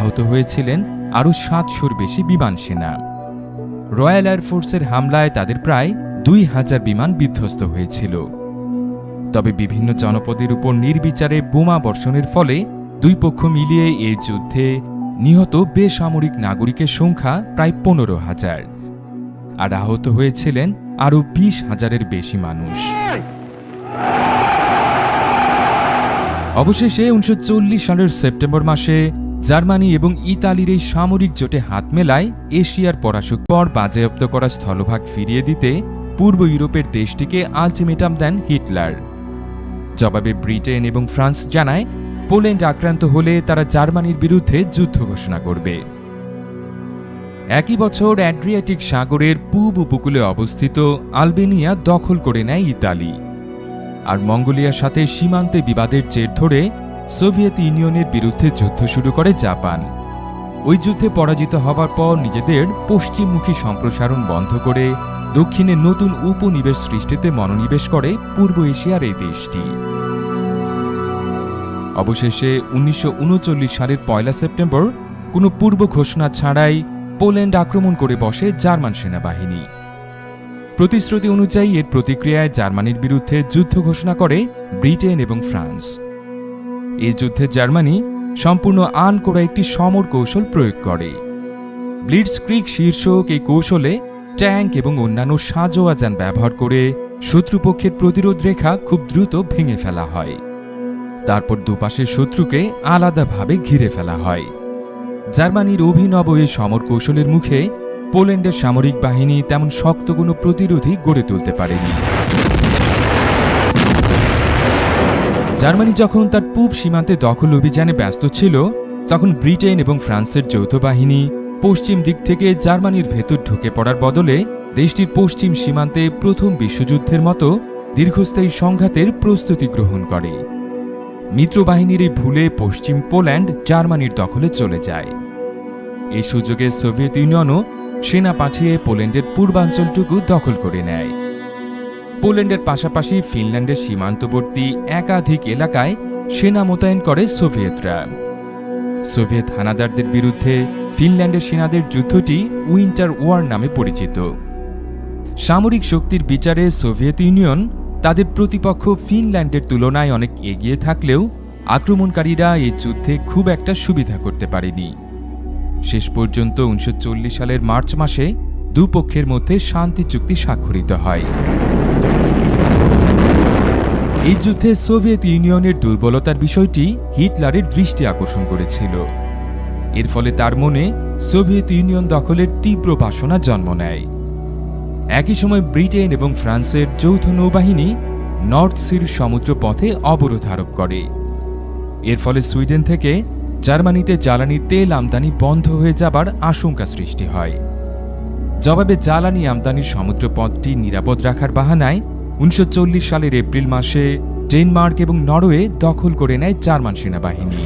আহত হয়েছিলেন আরও ৭০০-র বেশি বিমান সেনা। রয়্যাল এয়ারফোর্সের হামলায় তাদের প্রায় ২,০০০ বিমান বিধ্বস্ত হয়েছিল। তবে বিভিন্ন জনপদের উপর নির্বিচারে বোমা বর্ষণের ফলে দুই পক্ষ মিলিয়ে এর যুদ্ধে নিহত বেসামরিক নাগরিকের সংখ্যা প্রায় ১৫,০০০, আর আহত হয়েছিলেন আরও ২০,০০০-এর বেশি মানুষ। অবশেষে ১৯৪০ সালের সেপ্টেম্বর মাসে জার্মানি এবং ইতালির এই সামরিক জোটে হাত মেলায় এশিয়ার পরাশক পর বাজেয়াপ্ত করা স্থলভাগ ফিরিয়ে দিতে পূর্ব ইউরোপের দেশটিকে আলটিমেটাম দেন হিটলার। জবাবে ব্রিটেন এবং ফ্রান্স জানায় পোল্যান্ড আক্রান্ত হলে তারা জার্মানির বিরুদ্ধে যুদ্ধ ঘোষণা করবে। একই বছর অ্যাড্রিয়াটিক সাগরের পূর্ব উপকূলে অবস্থিত আলবেনিয়া দখল করে নেয় ইতালি। আর মঙ্গোলিয়ার সাথে সীমান্তে বিবাদের জের ধরে সোভিয়েত ইউনিয়নের বিরুদ্ধে যুদ্ধ শুরু করে জাপান। ওই যুদ্ধে পরাজিত হবার পর নিজেদের পশ্চিমমুখী সম্প্রসারণ বন্ধ করে দক্ষিণে নতুন উপনিবেশ সৃষ্টিতে মনোনিবেশ করে পূর্ব এশিয়ার এই দেশটি। অবশেষে ১৯৩৯ সালের ১ সেপ্টেম্বর কোনো পূর্ব ঘোষণা ছাড়াই পোল্যান্ড আক্রমণ করে বসে জার্মান সেনাবাহিনী। প্রতিশ্রুতি অনুযায়ী এর প্রতিক্রিয়ায় জার্মানির বিরুদ্ধে যুদ্ধ ঘোষণা করে ব্রিটেন এবং ফ্রান্স। এই যুদ্ধে জার্মানি সম্পূর্ণ আনকোরা একটি সমর কৌশল প্রয়োগ করে। ব্লিটজক্রিগ শীর্ষক এই কৌশলে ট্যাঙ্ক এবং অন্যান্য সাঁজোয়া যান ব্যবহার করে শত্রুপক্ষের প্রতিরোধ রেখা খুব দ্রুত ভেঙে ফেলা হয়। তারপর দুপাশের শত্রুকে আলাদাভাবে ঘিরে ফেলা হয়। জার্মানির অভিনব এই সমর কৌশলের মুখে পোল্যান্ডের সামরিক বাহিনী তেমন শক্ত কোনো প্রতিরোধই গড়ে তুলতে পারেনি। জার্মানি যখন তার পূব সীমান্তে দখল অভিযানে ব্যস্ত ছিল, তখন ব্রিটেন এবং ফ্রান্সের যৌথ বাহিনী পশ্চিম দিক থেকে জার্মানির ভেতর ঢুকে পড়ার বদলে দেশটির পশ্চিম সীমান্তে প্রথম বিশ্বযুদ্ধের মতো দীর্ঘস্থায়ী সংঘাতের প্রস্তুতি গ্রহণ করে। মিত্রবাহিনীর এই ভুলে পশ্চিম পোল্যান্ড জার্মানির দখলে চলে যায়। এই সুযোগে সোভিয়েত ইউনিয়নও সেনা পাঠিয়ে পোল্যান্ডের পূর্বাঞ্চলটুকু দখল করে নেয়। পোল্যান্ডের পাশাপাশি ফিনল্যান্ডের সীমান্তবর্তী একাধিক এলাকায় সেনা মোতায়েন করে সোভিয়েতরা। সোভিয়েত হানাদারদের বিরুদ্ধে ফিনল্যান্ডের সেনাদের যুদ্ধটি উইন্টার ওয়ার নামে পরিচিত। সামরিক শক্তির বিচারে সোভিয়েত ইউনিয়ন তাদের প্রতিপক্ষ ফিনল্যান্ডের তুলনায় অনেক এগিয়ে থাকলেও আক্রমণকারীরা এই যুদ্ধে খুব একটা সুবিধা করতে পারেনি। শেষ পর্যন্ত ১৯৪০ সালের মার্চ মাসে দুপক্ষের মধ্যে শান্তি চুক্তি স্বাক্ষরিত হয়। এই যুদ্ধে সোভিয়েত ইউনিয়নের দুর্বলতার বিষয়টি হিটলারের দৃষ্টি আকর্ষণ করেছিল। এর ফলে তার মনে সোভিয়েত ইউনিয়ন দখলের তীব্র বাসনা জন্ম নেয়। একই সময় ব্রিটেন এবং ফ্রান্সের যৌথ নৌবাহিনী নর্থ সির সমুদ্র পথে অবরোধ আরোপ করে। এর ফলে সুইডেন থেকে জার্মানিতে জ্বালানি তেল আমদানি বন্ধ হয়ে যাবার আশঙ্কা সৃষ্টি হয়। জবাবে জ্বালানি আমদানির সমুদ্রপথটি নিরাপদ রাখার বাহানায় ১৯৪০ সালের এপ্রিল মাসে ডেনমার্ক এবং নরওয়ে দখল করে নেয় জার্মান সেনাবাহিনী।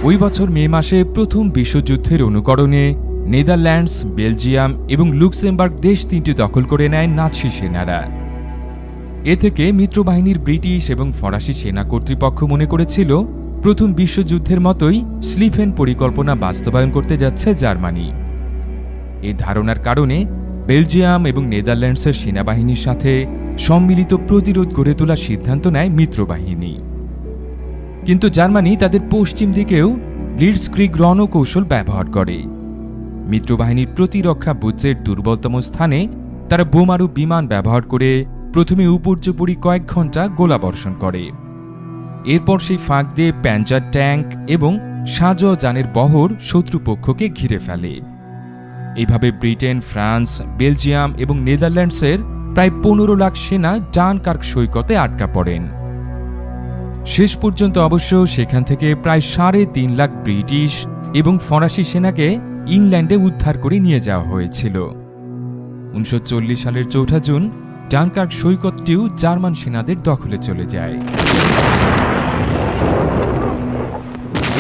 ওই বছর মে মাসে প্রথম বিশ্বযুদ্ধের অনুকরণে নেদারল্যান্ডস, বেলজিয়াম এবং লুক্সেমবার্গ দেশ তিনটি দখল করে নেয় নাৎসি সেনারা। এ থেকে মিত্রবাহিনীর ব্রিটিশ এবং ফরাসি সেনা কর্তৃপক্ষ মনে করেছিল প্রথম বিশ্বযুদ্ধের মতোই স্লিফেন পরিকল্পনা বাস্তবায়ন করতে যাচ্ছে জার্মানি। এই ধারণার কারণে বেলজিয়াম এবং নেদারল্যান্ডসের সেনাবাহিনীর সাথে সম্মিলিত প্রতিরোধ গড়ে তোলার সিদ্ধান্ত নেয় মিত্রবাহিনী। কিন্তু জার্মানি তাদের পশ্চিম দিকেও ব্লিটজক্রিগ রণকৌশল ব্যবহার করে। মিত্রবাহিনীর প্রতিরক্ষা বুর্জের দুর্বলতম স্থানে তারা বোমারু বিমান ব্যবহার করে প্রথমে উপর্যুপরি কয়েক ঘণ্টা গোলাবর্ষণ করে। এরপর সেই ফাঁক দিয়ে প্যাঞ্জার ট্যাঙ্ক এবং সাঁজোয়া যানের বহর শত্রুপক্ষকে ঘিরে ফেলে। এইভাবে ব্রিটেন, ফ্রান্স, বেলজিয়াম এবং নেদারল্যান্ডসের প্রায় ১৫ লাখ সেনা ডানকার্ক সৈকতে আটকা পড়েন। শেষ পর্যন্ত অবশ্য সেখান থেকে প্রায় ৩.৫ লাখ ব্রিটিশ এবং ফরাসি সেনাকে ইংল্যান্ডে উদ্ধার করে নিয়ে যাওয়া হয়েছিল। ১৯৪০ সালের ৪ জুন ডানকার্ক সৈকতটিও জার্মান সেনাদের দখলে চলে যায়।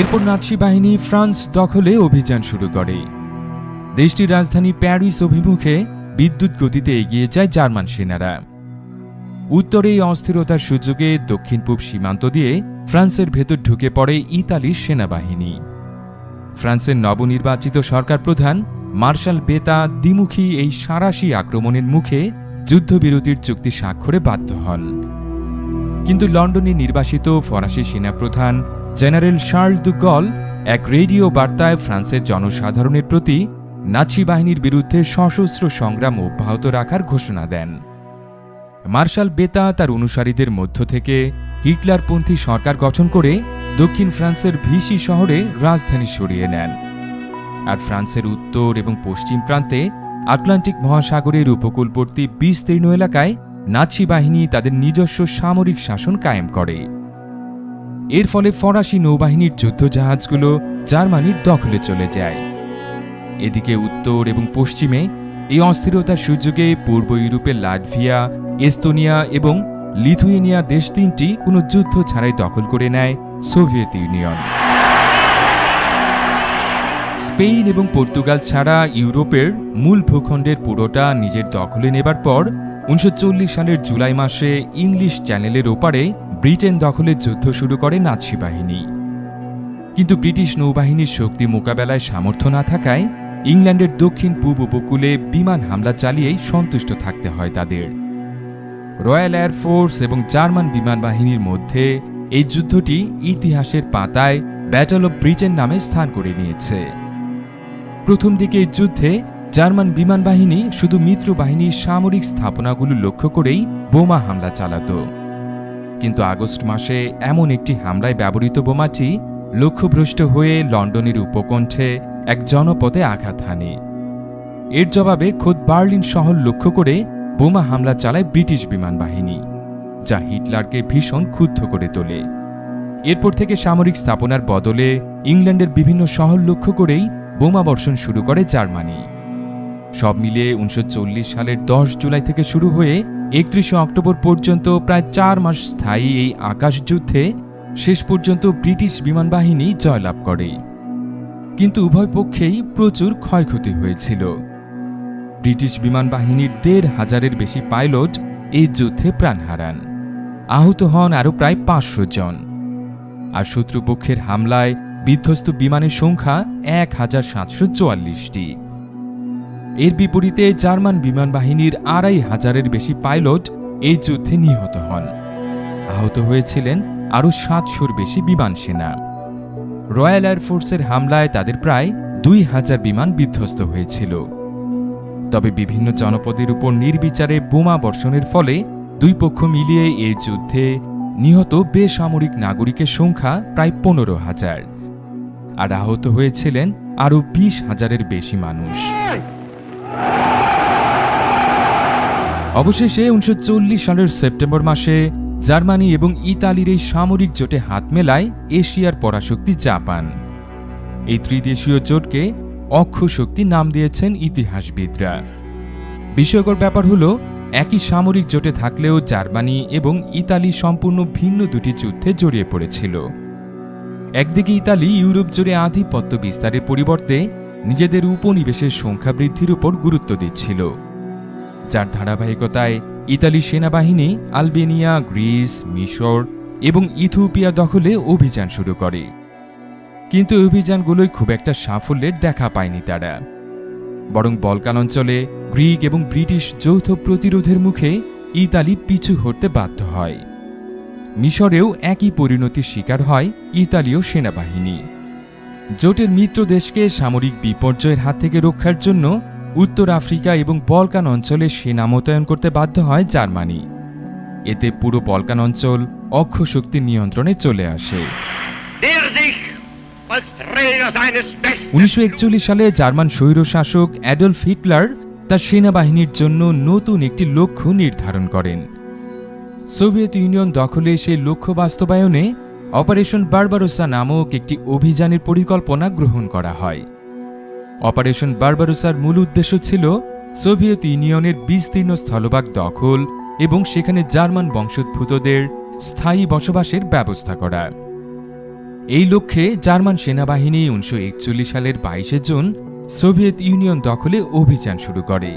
এরপর নাৎসি বাহিনী ফ্রান্স দখলে অভিযান শুরু করে। দেশটির রাজধানী প্যারিস অভিমুখে বিদ্যুৎ গতিতে এগিয়ে যায় জার্মান সেনারা। উত্তরে এই অস্থিরতার সুযোগে দক্ষিণ পূব সীমান্ত দিয়ে ফ্রান্সের ভেতর ঢুকে পড়ে ইতালির সেনাবাহিনী। ফ্রান্সের নবনির্বাচিত সরকার প্রধান মার্শাল বেতা দ্বিমুখী এই সাঁড়াশি আক্রমণের মুখে যুদ্ধবিরতির চুক্তি স্বাক্ষরে বাধ্য হন। কিন্তু লন্ডনে নির্বাসিত ফরাসি সেনাপ্রধান জেনারেল শার্ল দু গল এক রেডিও বার্তায় ফ্রান্সের জনসাধারণের প্রতি নাৎসি বাহিনীর বিরুদ্ধে সশস্ত্র সংগ্রাম অব্যাহত রাখার ঘোষণা দেন। মার্শাল বেতা তার অনুসারীদের মধ্য থেকে হিটলারপন্থী সরকার গঠন করে দক্ষিণ ফ্রান্সের ভিসি শহরে রাজধানী সরিয়ে নেন। আর ফ্রান্সের উত্তর এবং পশ্চিম প্রান্তে আটলান্টিক মহাসাগরের উপকূলবর্তী বিস্তীর্ণ এলাকায় নাৎসি বাহিনী তাদের নিজস্ব সামরিক শাসন কায়েম করে। এর ফলে ফরাসি নৌবাহিনীর যুদ্ধজাহাজগুলো জার্মানির দখলে চলে যায়। এদিকে উত্তর এবং পশ্চিমে এই অস্থিরতার সুযোগে পূর্ব ইউরোপের লাটভিয়া, এস্তোনিয়া এবং লিথুয়েনিয়া দেশ তিনটি কোনো যুদ্ধ ছাড়াই দখল করে নেয় সোভিয়েত ইউনিয়ন। স্পেন এবং পর্তুগাল ছাড়া ইউরোপের মূল ভূখণ্ডের পুরোটা নিজের দখলে নেবার পর 1940 সালের জুলাই মাসে ইংলিশ চ্যানেলের ওপারে ব্রিটেন দখলে যুদ্ধ শুরু করে নাৎসি বাহিনী। কিন্তু ব্রিটিশ নৌবাহিনীর শক্তি মোকাবেলায় সামর্থ্য না থাকায় ইংল্যান্ডের দক্ষিণ পূর্ব উপকূলে বিমান হামলা চালিয়েই সন্তুষ্ট থাকতে হয় তাদের। রয়্যাল এয়ারফোর্স এবং জার্মান বিমান বাহিনীর মধ্যে এই যুদ্ধটি ইতিহাসের পাতায় ব্যাটল অব ব্রিটেন নামে স্থান করে নিয়েছে। প্রথম দিকে এই যুদ্ধে জার্মান বিমান বাহিনী শুধু মিত্র বাহিনীর সামরিক স্থাপনাগুলো লক্ষ্য করেই বোমা হামলা চালাত। কিন্তু আগস্ট মাসে এমন একটি হামলায় ব্যবহৃত বোমাটি লক্ষ্যভ্রষ্ট হয়ে লন্ডনের উপকণ্ঠে এক জনপদে আঘাত হানে। এর জবাবে খোদ বার্লিন শহর লক্ষ্য করে বোমা হামলা চালায় ব্রিটিশ বিমান বাহিনী, যা হিটলারকে ভীষণ ক্ষুব্ধ করে তোলে। এরপর থেকে সামরিক স্থাপনার বদলে ইংল্যান্ডের বিভিন্ন শহর লক্ষ্য করেই বোমা বর্ষণ শুরু করে জার্মানি। সব মিলিয়ে 1940 সালের 10 জুলাই থেকে শুরু হয়ে 31 অক্টোবর পর্যন্ত প্রায় 4 মাস স্থায়ী এই আকাশ যুদ্ধে শেষ পর্যন্ত ব্রিটিশ বিমান বাহিনী জয়লাভ করে। কিন্তু উভয় পক্ষেই প্রচুর ক্ষয়ক্ষতি হয়েছিল। ব্রিটিশ বিমান বাহিনীর 1,500-এর বেশি পাইলট এই যুদ্ধে প্রাণ হারান। আহত হন আরও প্রায় 500 জন। আর শত্রুপক্ষের হামলায় বিধ্বস্ত বিমানের সংখ্যা 1,744টি। এর বিপরীতে জার্মান বিমান বাহিনীর 2,500-এর বেশি পাইলট এই যুদ্ধে নিহত হন। আহত হয়েছিলেন আরও 700-র বেশি বিমান সেনা। রয়্যাল এয়ারফোর্সের হামলায় তাদের প্রায় 2,000 বিমান বিধ্বস্ত হয়েছিল। তবে বিভিন্ন জনপদের উপর নির্বিচারে বোমা বর্ষণের ফলে দুই পক্ষ মিলিয়ে এই যুদ্ধে নিহত বেসামরিক নাগরিকের সংখ্যা প্রায় 15,000, আর আহত হয়েছিলেন আরও 20,000-এর বেশি মানুষ। অবশেষে 1940 সালের সেপ্টেম্বর মাসে জার্মানি এবং ইতালির এই সামরিক জোটে হাত মেলায় এশিয়ার পরাশক্তি জাপান। এই ত্রিদেশীয় জোটকে অক্ষ শক্তি নাম দিয়েছেন ইতিহাসবিদরা। বিস্ময়কর ব্যাপার হলো, একই সামরিক জোটে থাকলেও জার্মানি এবং ইতালি সম্পূর্ণ ভিন্ন দুটি যুদ্ধে জড়িয়ে পড়েছিল। একদিকে ইতালি ইউরোপ জুড়ে আধিপত্য বিস্তারের পরিবর্তে নিজেদের উপনিবেশের সংখ্যা বৃদ্ধির উপর গুরুত্ব দিচ্ছিল, যার ধারাবাহিকতায় ইতালি সেনাবাহিনী আলবেনিয়া, গ্রিস, মিশর এবং ইথিওপিয়া দখলে অভিযান শুরু করে। কিন্তু এই অভিযানগুলোই খুব একটা সাফল্যের দেখা পায়নি তারা, বরং বলকান অঞ্চলে গ্রিক এবং ব্রিটিশ যৌথ প্রতিরোধের মুখে ইতালি পিছু হটতে বাধ্য হয়। মিশরেও একই পরিণতির শিকার হয় ইতালীয় সেনাবাহিনী। জোটের মিত্র দেশকে সামরিক বিপর্যয়ের হাত থেকে রক্ষার জন্য উত্তর আফ্রিকা এবং বলকান অঞ্চলে সেনা মোতায়েন করতে বাধ্য হয় জার্মানি। এতে পুরো বলকান অঞ্চল অক্ষ শক্তির নিয়ন্ত্রণে চলে আসে। 1941 সালে জার্মান স্বৈরশাসক অ্যাডলফ হিটলার তার সেনাবাহিনীর জন্য নতুন একটি লক্ষ্য নির্ধারণ করেন। সোভিয়েত ইউনিয়ন দখলে সেই লক্ষ্য বাস্তবায়নে অপারেশন বারবারোসা নামক একটি অভিযানের পরিকল্পনা গ্রহণ করা হয়। অপারেশন বারবারোসার মূল উদ্দেশ্য ছিল সোভিয়েত ইউনিয়নের বিস্তীর্ণ স্থলভাগ দখল এবং সেখানে জার্মান বংশোদ্ভূতদের স্থায়ী বসবাসের ব্যবস্থা করা। এই লক্ষ্যে জার্মান সেনাবাহিনী 1941 সালের 22 জুন সোভিয়েত ইউনিয়ন দখলে অভিযান শুরু করে।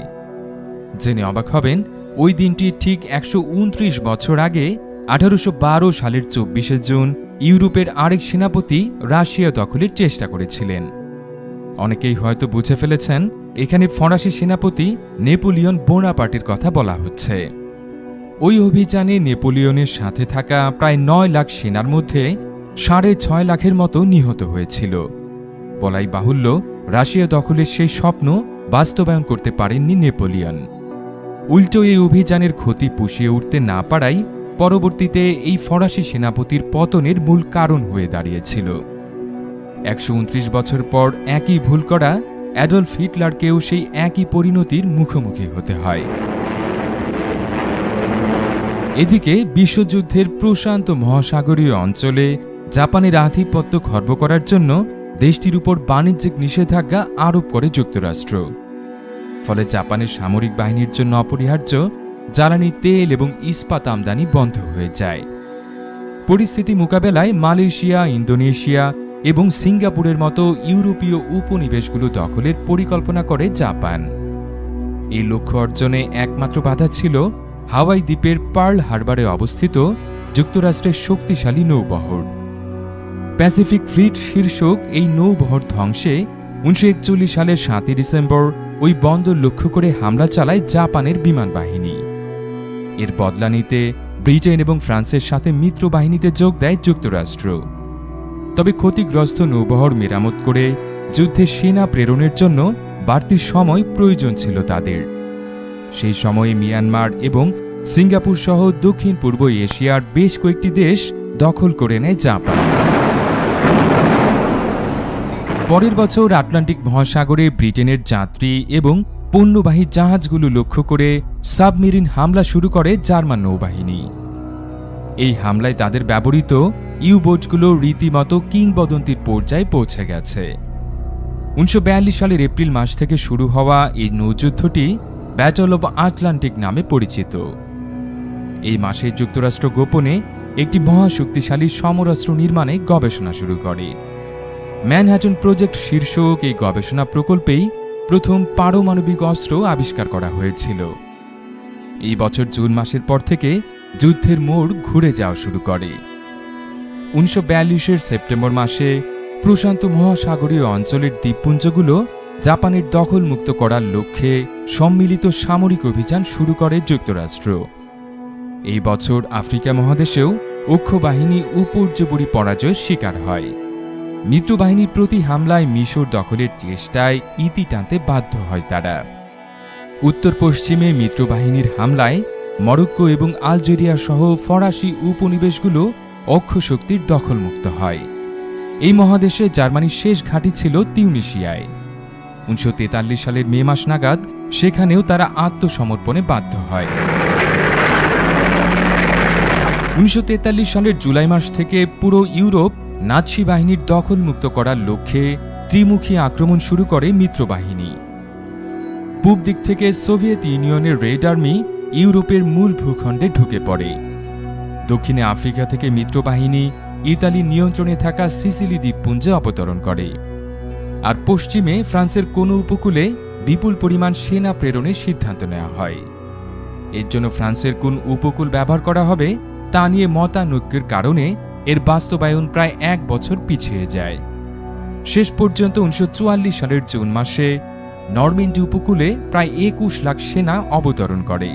জেনে অবাক হবেন, ওই দিনটি ঠিক 129 বছর আগে 1812 সালের 24 জুন ইউরোপের আরেক সেনাপতি রাশিয়া দখলের চেষ্টা করেছিলেন। অনেকেই হয়তো বুঝে ফেলেছেন এখানে ফরাসি সেনাপতি নেপোলিয়ন বোনাপার্টের কথা বলা হচ্ছে। ওই অভিযানে নেপোলিয়নের সাথে থাকা প্রায় ৯ লাখ সেনার মধ্যে ৬.৫ লাখের মতো নিহত হয়েছিল। বলাই বাহুল্য, রাশিয়া দখলের সেই স্বপ্ন বাস্তবায়ন করতে পারেননি নেপোলিয়ন। উল্টো এই অভিযানের ক্ষতি পুষিয়ে উঠতে না পারাই পরবর্তীতে এই ফরাসি সেনাপতির পতনের মূল কারণ হয়ে দাঁড়িয়েছিল। ১২৯ বছর পর একই ভুল করা অ্যাডলফ হিটলারকেও সেই একই পরিণতির মুখোমুখি হতে হয়। এদিকে বিশ্বযুদ্ধের প্রশান্ত মহাসাগরীয় অঞ্চলে জাপানের আধিপত্য খর্ব করার জন্য দেশটির উপর বাণিজ্যিক নিষেধাজ্ঞা আরোপ করে যুক্তরাষ্ট্র। ফলে জাপানের সামরিক বাহিনীর জন্য অপরিহার্য জ্বালানি তেল এবং ইস্পাত আমদানি বন্ধ হয়ে যায়। পরিস্থিতি মোকাবেলায় মালয়েশিয়া, ইন্দোনেশিয়া এবং সিঙ্গাপুরের মতো ইউরোপীয় উপনিবেশগুলো দখলের পরিকল্পনা করে জাপান। এই লক্ষ্য অর্জনে একমাত্র বাধা ছিল হাওয়াই দ্বীপের পার্ল হারবারে অবস্থিত যুক্তরাষ্ট্রের শক্তিশালী নৌবহর। প্যাসিফিক ফ্লিট শীর্ষক এই নৌবহর ধ্বংসে ১৯৪১ সালের ৭ই ডিসেম্বর ওই বন্দর লক্ষ্য করে হামলা চালায় জাপানের বিমান বাহিনী। এর বদলা নিতে ব্রিটেন এবং ফ্রান্সের সাথে মিত্র বাহিনীতে যোগ দেয় যুক্তরাষ্ট্র। তবে ক্ষতিগ্রস্ত নৌবহর মেরামত করে যুদ্ধে সেনা প্রেরণের জন্য বাড়তি সময় প্রয়োজন ছিল তাদের। সেই সময়ে মিয়ানমার এবং সিঙ্গাপুর সহ দক্ষিণ পূর্ব এশিয়ার বেশ কয়েকটি দেশ দখল করে নেয় জাপান। পরের বছর আটলান্টিক মহাসাগরে ব্রিটেনের যাত্রী এবং পণ্যবাহী জাহাজগুলো লক্ষ্য করে সাবমেরিন হামলা শুরু করে জার্মান নৌবাহিনী। এই হামলায় তাদের ব্যবহৃত ইউবোটগুলো রীতিমতো কিংবদন্তির পর্যায়ে পৌঁছে গেছে। ১৯৪২ সালের এপ্রিল মাস থেকে শুরু হওয়া এই নৌযুদ্ধটি ব্যাটল অব আটলান্টিক নামে পরিচিত। এই মাসে যুক্তরাষ্ট্র গোপনে একটি মহাশক্তিশালী সমরাস্ত্র নির্মাণে গবেষণা শুরু করে। ম্যানহাটন প্রজেক্ট শীর্ষক এই গবেষণা প্রকল্পেই প্রথম পারমাণবিক অস্ত্র আবিষ্কার করা হয়েছিল। এই বছর জুন মাসের পর থেকে যুদ্ধের মোড় ঘুরে যাওয়া শুরু করে। ১৯৪২-এর সেপ্টেম্বর মাসে প্রশান্ত মহাসাগরীয় অঞ্চলের দ্বীপপুঞ্জগুলো জাপানের দখলমুক্ত করার লক্ষ্যে সম্মিলিত সামরিক অভিযান শুরু করে যুক্তরাষ্ট্র। এই বছর আফ্রিকা মহাদেশেও অক্ষবাহিনী উপর্যুপরি পরাজয়ের শিকার হয়। মিত্রবাহিনীর প্রতি হামলায় মিশর দখলের চেষ্টায় ইতি টানতে বাধ্য হয় তারা। উত্তর পশ্চিমে মিত্রবাহিনীর হামলায় মরক্কো এবং আলজেরিয়া সহ ফরাসি উপনিবেশগুলো অক্ষশক্তির দখলমুক্ত হয়। এই মহাদেশে জার্মানির শেষ ঘাঁটি ছিল তিউনিসিয়ায়। ১৯৪৩ সালের মে মাস নাগাদ সেখানেও তারা আত্মসমর্পণে বাধ্য হয়। ১৯৪৩ সালের জুলাই মাস থেকে পুরো ইউরোপ নাৎসি বাহিনীর দখলমুক্ত করার লক্ষ্যে ত্রিমুখী আক্রমণ শুরু করে মিত্রবাহিনী। পূব দিক থেকে সোভিয়েত ইউনিয়নের রেড আর্মি ইউরোপের মূল ভূখণ্ডে ঢুকে পড়ে। দক্ষিণে আফ্রিকা থেকে মিত্রবাহিনী ইতালির নিয়ন্ত্রণে থাকা সিসিলি দ্বীপপুঞ্জে অবতরণ করে। আর পশ্চিমে ফ্রান্সের কোনো উপকূলে বিপুল পরিমাণ সেনা প্রেরণের সিদ্ধান্ত নেওয়া হয়। এর জন্য ফ্রান্সের কোন উপকূল ব্যবহার করা হবে তা নিয়ে মতানৈক্যের কারণে এর বাস্তবায়ন প্রায় ১ বছর পিছিয়ে যায়। শেষ পর্যন্ত ১৯৪৪ সালের জুন মাসে নরম্যান্ডি উপকূলে প্রায় ২১ লাখ সেনা অবতরণ করে।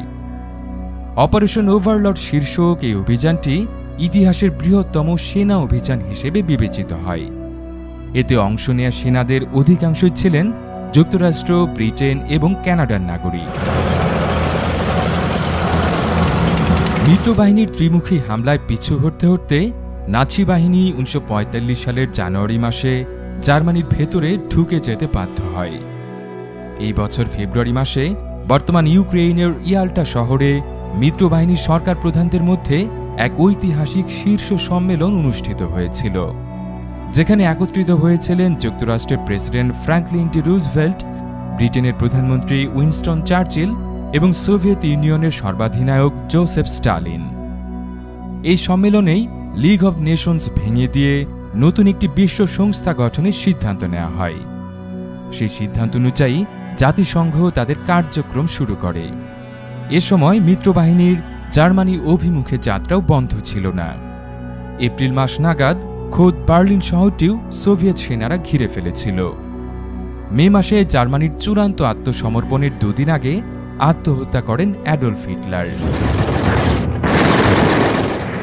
অপারেশন ওভারলর্ড শীর্ষক এই অভিযানটি ইতিহাসের বৃহত্তম সেনা অভিযান হিসেবে বিবেচিত হয়। এতে অংশ নেয়া সেনাদের অধিকাংশই ছিলেন যুক্তরাষ্ট্র, ব্রিটেন এবং কানাডার নাগরিক। মিত্রবাহিনীর ত্রিমুখী হামলায় পিছু হটতে হটতে নাৎসি বাহিনী ১৯৪৫ সালের জানুয়ারি মাসে জার্মানির ভেতরে ঢুকে যেতে বাধ্য হয়। এই বছর ফেব্রুয়ারি মাসে বর্তমান ইউক্রেইনের ইয়াল্টা শহরে মিত্রবাহিনীর সরকার প্রধানদের মধ্যে এক ঐতিহাসিক শীর্ষ সম্মেলন অনুষ্ঠিত হয়েছিল, যেখানে একত্রিত হয়েছিলেন যুক্তরাষ্ট্রের প্রেসিডেন্ট ফ্র্যাঙ্কলিন ডি রুজভেল্ট, ব্রিটেনের প্রধানমন্ত্রী উইনস্টন চার্চিল এবং সোভিয়েত ইউনিয়নের সর্বাধিনায়ক জোসেফ স্টালিন। এই সম্মেলনেই লিগ অব নেশনস ভেঙে দিয়ে নতুন একটি বিশ্ব সংস্থা গঠনের সিদ্ধান্ত নেওয়া হয়। সেই সিদ্ধান্ত অনুযায়ী জাতিসংঘ তাদের কার্যক্রম শুরু করে। এ সময় মিত্রবাহিনীর জার্মানি অভিমুখে যাত্রাও বন্ধ ছিল না। এপ্রিল মাস নাগাদ খোদ বার্লিন শহরটিও সোভিয়েত সেনারা ঘিরে ফেলেছিল। মে মাসে জার্মানির চূড়ান্ত আত্মসমর্পণের দুদিন আগে আত্মহত্যা করেন অ্যাডলফ হিটলার।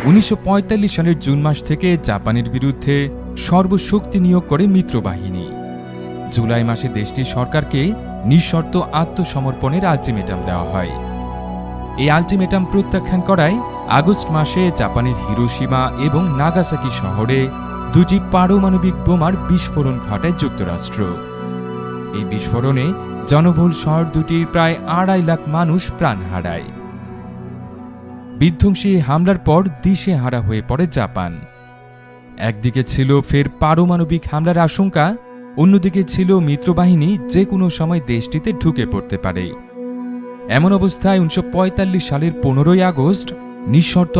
1945 সালের জুন মাস থেকে জাপানের বিরুদ্ধে সর্বশক্তি নিয়োগ করে মিত্রবাহিনী। জুলাই মাসে দেশটির সরকারকে নিঃশর্ত আত্মসমর্পণের আলটিমেটাম দেওয়া হয়। এই আলটিমেটাম প্রত্যাখ্যান করায় আগস্ট মাসে জাপানের হিরোশিমা এবং নাগাসাকি শহরে দুটি পারমাণবিক বোমার বিস্ফোরণ ঘটায় যুক্তরাষ্ট্র। এই বিস্ফোরণে জনবহুল শহর দুটির প্রায় 2.5 লাখ মানুষ প্রাণ হারায়। বিধ্বংসী হামলার পর দিশেহারা হয়ে পড়ে জাপান। একদিকে ছিল ফের পারমাণবিক হামলার আশঙ্কা, অন্যদিকে ছিল মিত্রবাহিনী যে কোনো সময় দেশটিতে ঢুকে পড়তে পারে। এমন অবস্থায় 1945 সালের 15 আগস্ট নিঃশর্ত